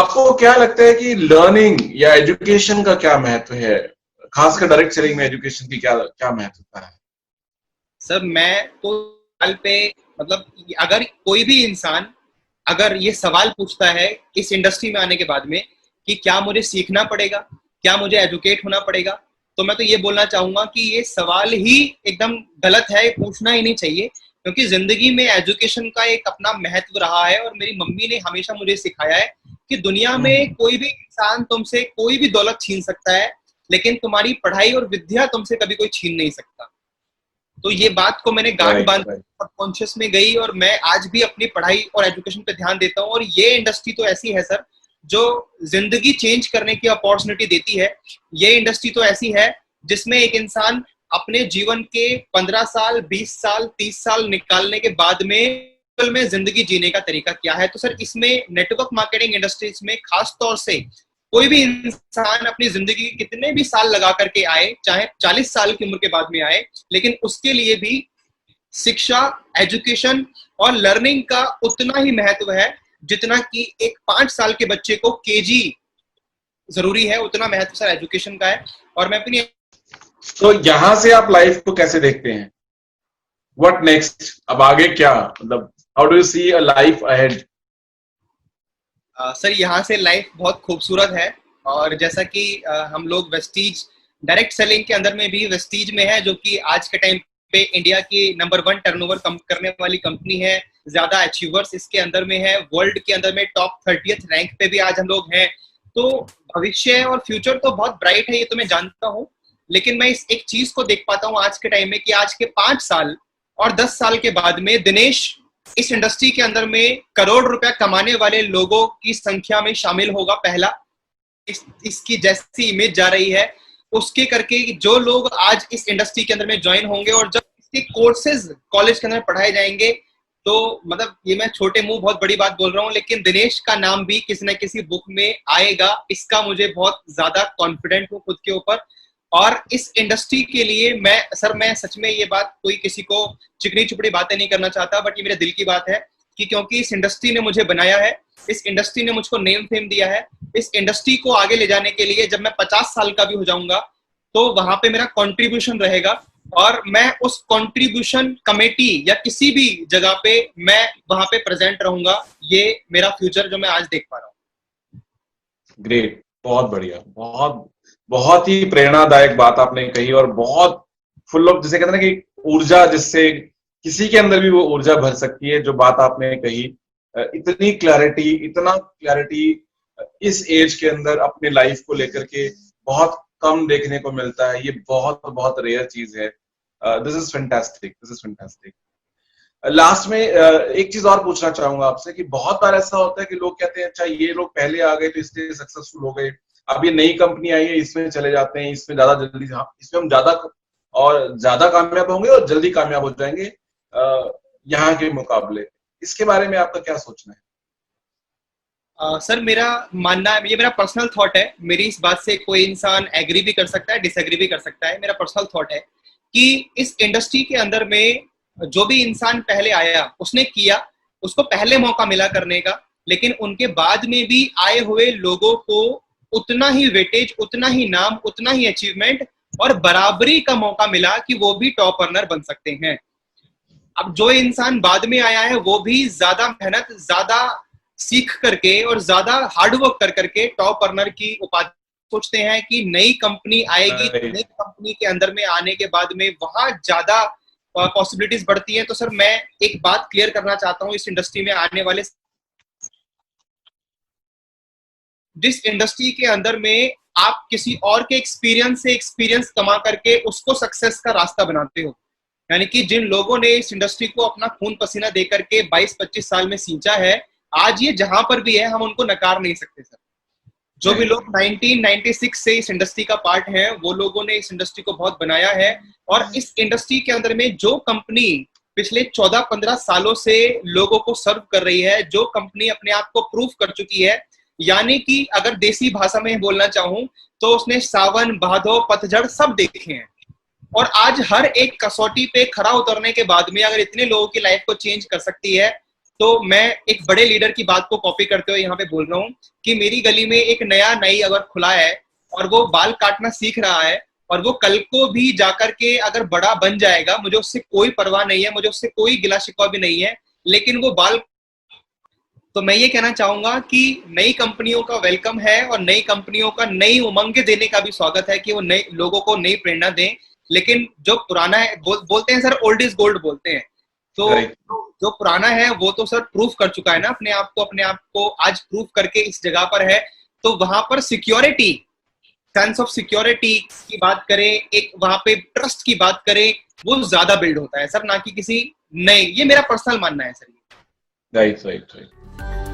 आपको क्या लगता है कि लर्निंग या एजुकेशन का क्या महत्व है, खासकर डायरेक्ट सेलिंग में एजुकेशन की क्या क्या महत्वता है? सर मैं तो सवाल पे मतलब अगर कोई भी इंसान अगर ये सवाल पूछता है इस इंडस्ट्री में आने के बाद में कि क्या मुझे सीखना पड़ेगा, क्या मुझे एजुकेट होना पड़ेगा, तो मैं तो ये बोलना चाहूंगा कि ये सवाल ही एकदम गलत है, पूछना ही नहीं चाहिए। क्योंकि जिंदगी में एजुकेशन का एक अपना महत्व रहा है और मेरी मम्मी ने हमेशा मुझे सिखाया है कि दुनिया में कोई भी इंसान तुमसे कोई भी दौलत छीन सकता है, लेकिन तुम्हारी पढ़ाई और विद्या तुमसे कभी कोई छीन नहीं सकता। तो ये बात को मैंने गांठ राइट, बांध राइट। सबकॉन्शियस में गई और मैं आज भी अपनी पढ़ाई और एजुकेशन पे ध्यान देता हूँ। और ये इंडस्ट्री तो ऐसी है सर जो जिंदगी चेंज करने की अपॉर्चुनिटी देती है। ये इंडस्ट्री तो ऐसी है जिसमें एक इंसान अपने जीवन के 15 साल 20 साल 30 साल निकालने के बाद में जिंदगी जीने का तरीका क्या है। तो सर इसमें नेटवर्क मार्केटिंग इंडस्ट्रीज में खास तौर से कोई भी इंसान अपनी जिंदगी के कितने भी साल लगा करके आए, चाहे 40 साल की उम्र के बाद में आए, लेकिन उसके लिए भी शिक्षा, एजुकेशन और लर्निंग का उतना ही महत्व है जितना कि एक 5 साल के बच्चे को केजी जरूरी है, उतना महत्व सर एजुकेशन का है। और मैं अपनी तो यहाँ से आप लाइफ को कैसे देखते हैं? What next? अब आगे क्या, मतलब how do you see a life ahead? Sir यहाँ से लाइफ बहुत खूबसूरत है। और जैसा कि हम लोग वेस्टीज डायरेक्ट सेलिंग के अंदर में भी वेस्टीज में है, जो कि आज के टाइम पे इंडिया की नंबर 1 टर्नओवर करने वाली कंपनी है, ज्यादा अचीवर्स इसके अंदर में है, वर्ल्ड के अंदर में टॉप 30th रैंक पे भी आज हम लोग हैं। तो भविष्य और फ्यूचर तो बहुत ब्राइट है, ये तो मैं जानता हूँ। लेकिन मैं इस एक चीज को देख पाता हूँ आज के टाइम में कि आज के 5 साल और 10 साल के बाद में दिनेश इस इंडस्ट्री के अंदर में करोड़ रुपया कमाने वाले लोगों की संख्या में शामिल होगा। पहला इसकी जैसी इमेज जा रही है उसके करके जो लोग आज इस इंडस्ट्री के अंदर में ज्वाइन होंगे और जब इसके कोर्सेज कॉलेज के अंदर पढ़ाए जाएंगे, तो मतलब ये मैं छोटे मुंह बहुत बड़ी बात बोल रहा हूँ, लेकिन दिनेश का नाम भी किसी न किसी बुक में आएगा। इसका मुझे बहुत ज्यादा कॉन्फिडेंट हूँ खुद के ऊपर। और इस इंडस्ट्री के लिए मैं सच में ये बात कोई किसी को चिकनी चुपड़ी बातें नहीं करना चाहता, बट ये मेरे दिल की बात है कि क्योंकि इस इंडस्ट्री ने मुझे बनाया है, इस इंडस्ट्री ने मुझको नेम फेम दिया है, इस इंडस्ट्री को आगे ले जाने के लिए जब मैं 50 साल का भी हो जाऊंगा तो वहां पे मेरा कंट्रीब्यूशन रहेगा और मैं उस कंट्रीब्यूशन कमेटी या किसी भी जगह पे मैं वहां पे प्रेजेंट रहूंगा। ये मेरा फ्यूचर जो मैं आज देख पा रहा हूँ। ग्रेट, बहुत बढ़िया, बहुत बहुत ही प्रेरणादायक बात आपने कही और बहुत फुल ऑफ, जिसे कहते हैं ना कि ऊर्जा, जिससे किसी के अंदर भी वो ऊर्जा भर सकती है, जो बात आपने कही। इतनी क्लैरिटी, इतना क्लैरिटी इस एज के अंदर अपने लाइफ को लेकर के बहुत कम देखने को मिलता है। ये बहुत बहुत रेयर चीज है। This is fantastic, this is fantastic. Last में एक चीज और पूछना चाहूंगा आपसे कि बहुत बार ऐसा होता है कि लोग कहते हैं अच्छा ये लोग पहले आ गए तो इसलिए सक्सेसफुल हो गए, अब ये नई कंपनी आई है इसमें चले जाते हैं, इसमें ज्यादा जल्दी, इसमें हम ज्यादा और ज्यादा कामयाब होंगे और जल्दी कामयाब हो जाएंगे यहाँ के मुकाबले। इसके बारे में आपका क्या सोचना है? सर मेरा मानना है, ये मेरा पर्सनल थॉट है, मेरी इस बात से कोई इंसान एग्री भी कर सकता है, डिसएग्री भी कर सकता है। मेरा पर्सनल थॉट है कि इस इंडस्ट्री के अंदर में जो भी इंसान पहले आया उसने किया, उसको पहले मौका मिला करने का, लेकिन उनके बाद में भी आए हुए लोगों को उतना ही वेटेज, उतना ही नाम, उतना ही अचीवमेंट और बराबरी का मौका मिला कि वो भी टॉप अर्नर बन सकते हैं। अब जो इंसान बाद में आया है वो भी ज्यादा मेहनत, ज्यादा सीख करके और ज्यादा हार्डवर्क कर करके टॉप अर्नर की उपाधि सोचते हैं कि नई कंपनी आएगी, नई कंपनी के अंदर में आने के बाद में वहां ज्यादा पॉसिबिलिटीज बढ़ती हैं। तो सर मैं एक बात क्लियर करना चाहता हूँ, इस इंडस्ट्री में आने वाले, जिस इंडस्ट्री के अंदर में आप किसी और के एक्सपीरियंस से एक्सपीरियंस कमा करके उसको सक्सेस का रास्ता बनाते हो, यानी कि जिन लोगों ने इस इंडस्ट्री को अपना खून पसीना दे करके 22-25 साल में सींचा है, आज ये जहां पर भी है हम उनको नकार नहीं सकते सर। जो भी लोग 1996 से इस इंडस्ट्री का पार्ट है, वो लोगों ने इस इंडस्ट्री को बहुत बनाया है। और इस इंडस्ट्री के अंदर में जो कंपनी पिछले 14-15 सालों से लोगों को सर्व कर रही है, जो कंपनी अपने आप को प्रूव कर चुकी है, यानी कि अगर देसी भाषा में बोलना चाहूं तो उसने सावन, भादो, पतझड़ सब देखे हैं। और आज हर एक कसौटी पे खरा उतरने के बाद में अगर इतने लोगों की लाइफ को चेंज कर सकती है, तो मैं एक बड़े लीडर की बात को कॉपी करते हुए यहाँ पे बोल रहा हूँ कि मेरी गली में एक नया नाई अगर खुला है और वो बाल काटना सीख रहा है और वो कल को भी जाकर के अगर बड़ा बन जाएगा, मुझे उससे कोई परवाह नहीं है, मुझे उससे कोई गिला शिकवा भी नहीं है, लेकिन वो बाल, तो मैं ये कहना चाहूंगा कि नई कंपनियों का वेलकम है और नई कंपनियों का नई उमंग देने का भी स्वागत है कि वो नए लोगों को नई प्रेरणा दें। लेकिन जो पुराना है, बोलते हैं सर ओल्ड इज गोल्ड बोलते हैं, तो जो पुराना है वो तो सर प्रूफ कर चुका है ना अपने आप को आज प्रूफ करके इस जगह पर है। तो वहां पर सिक्योरिटी, सेंस ऑफ सिक्योरिटी की बात करें, एक वहां पे ट्रस्ट की बात करें, वो ज्यादा बिल्ड होता है सर, ना कि किसी नए, ये मेरा पर्सनल मानना है सर। Right right right.